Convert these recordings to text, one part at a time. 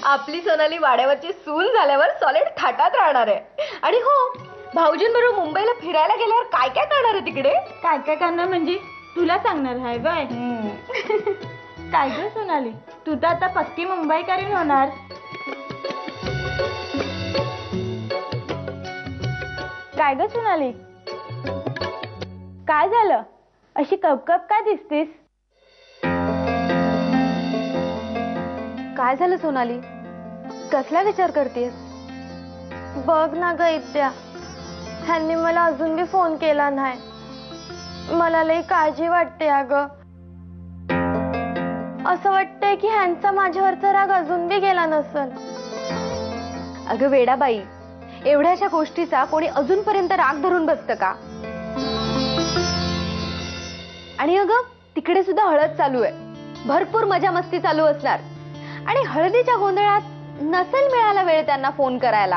आपली सोनाली वाड्यावरची सून झाल्यावर सॉलिड थाटात राहणार आहे. आणि हो, भाऊजींबरोबर मुंबईला फिरायला गेल्यावर काय काय करणार आहे तिकडे? काय काय करणार म्हणजे तुला सांगणार आहे बाय. काय ग सोनाली, तू तर आता पक्की मुंबईकरी होणार. काय ग सोनाली, काय झालं? अशी कपकप का दिसतीस? काय झालं सोनाली, कसला विचार करतेस? बघ ना ग इत्या, ह्यांनी मला अजून बी फोन केला नाही. मला लई काळजी वाटते अगं. असं वाटतंय की ह्यांचा माझ्यावरचा राग अजून बी गेला नसल. अगं वेडाबाई, एवढ्याशा गोष्टीचा कोणी अजूनपर्यंत राग धरून बसतं का? आणि अगं तिकडे सुद्धा हळद चालू आहे, भरपूर मजा मस्ती चालू असणार. आणि हळदीच्या गोंधळात नसेल मिळाला वेळ त्यांना फोन करायला.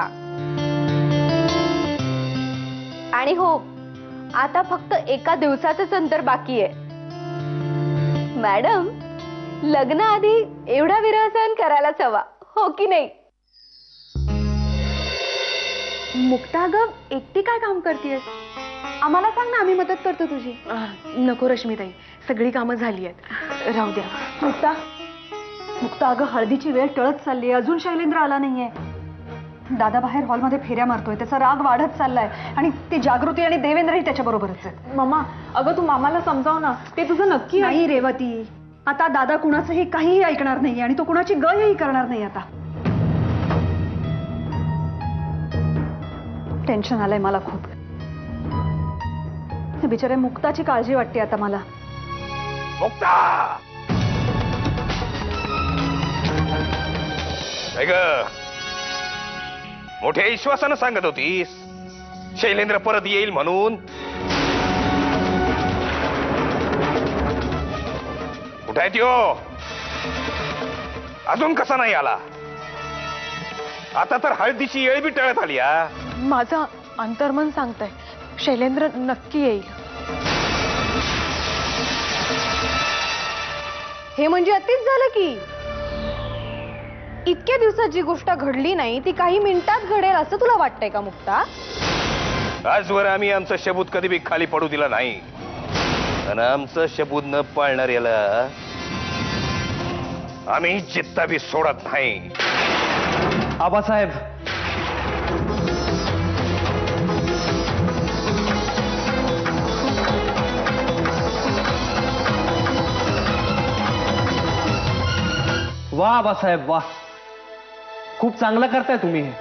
आणि हो, आता फक्त एका दिवसाचंच अंतर बाकी आहे. मॅडम, लग्नाआधी एवढा विरह सहन करायलाच हवा, हो की नाही? मुक्ता अगं, एकटी काय काम करतेस? आम्हाला सांग ना, आम्ही मदत करतो तुझी. नको रश्मीताई, सगळी कामं झाली आहेत, राहू द्या. मुक्ता, मुक्ता अगं हळदीची वेळ टळत चालली, अजून शैलेंद्र आला नाहीये. दादा बाहेर हॉलमध्ये फेऱ्या मारतोय, त्याचा राग वाढत चाललाय. आणि ती जागृती आणि देवेंद्रही त्याच्या बरोबरच आहेत. मामा, अगं तू मामाला समजाव ना, ते तुझं नक्की नाही रेवती, आता दादा कुणाचंही काहीही ऐकणार नाही आणि तो कुणाची गयही करणार नाही. आता टेन्शन आलंय मला खूप. बिचारे मुक्ताची काळजी वाटते आता मला. मुक्ता, काय ग, मोठ्या विश्वासानं सांगत होतीस शैलेंद्र परत येईल म्हणून. कुठे आहे त्यो? अजून कसा नाही आला? आता तर हळदीची येळ बी टळत आली. माझं अंतर्मन सांगतंय शैलेंद्र नक्की येईल. हे म्हणजे अतिच झालं की. इतक्या दिवसात जी गोष्ट घडली नाही ती काही मिनिटात घडेल असं तुला वाटतंय का मुक्ता? आजवर आम्ही आमचा शबूत कधी बी खाली पडू दिला नाही, आणि आमचं शबूत न पाळणार याला आम्ही चित्ता बी सोडत नाही. आबासाहेब, वाह आबासाहेब वाह, खूप चांगलं करताय तुम्ही हे.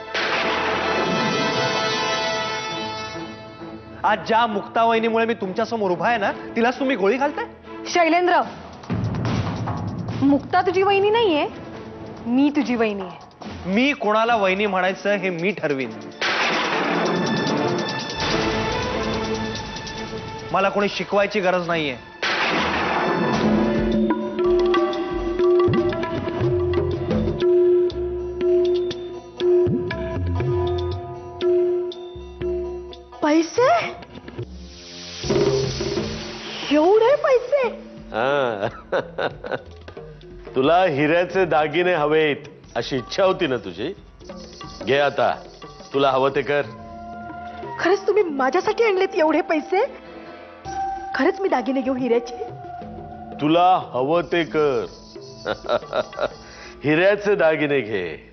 आज ज्या मुक्ता वहिनीमुळे मी तुमच्या समोर उभा आहे ना, तिलाच तुम्ही गोळी घालताय? शैलेंद्र, मुक्ता तुझी वहिनी नाहीये, मी तुझी वहिनी आहे. मी कोणाला वहिनी म्हणायचं हे मी ठरवीन. मला कोणी शिकवायची गरज नाहीये. पैसे? एवढे पैसे? तुला हिऱ्याचे दागिने हवेत अशी इच्छा होती ना तुझी. घे आता, तुला हवं ते कर. खरंच तुम्ही माझ्यासाठी आणलेत एवढे पैसे? खरंच मी दागिने घेऊ हिऱ्याचे? तुला हवं ते कर. हिऱ्याचे दागिने घे.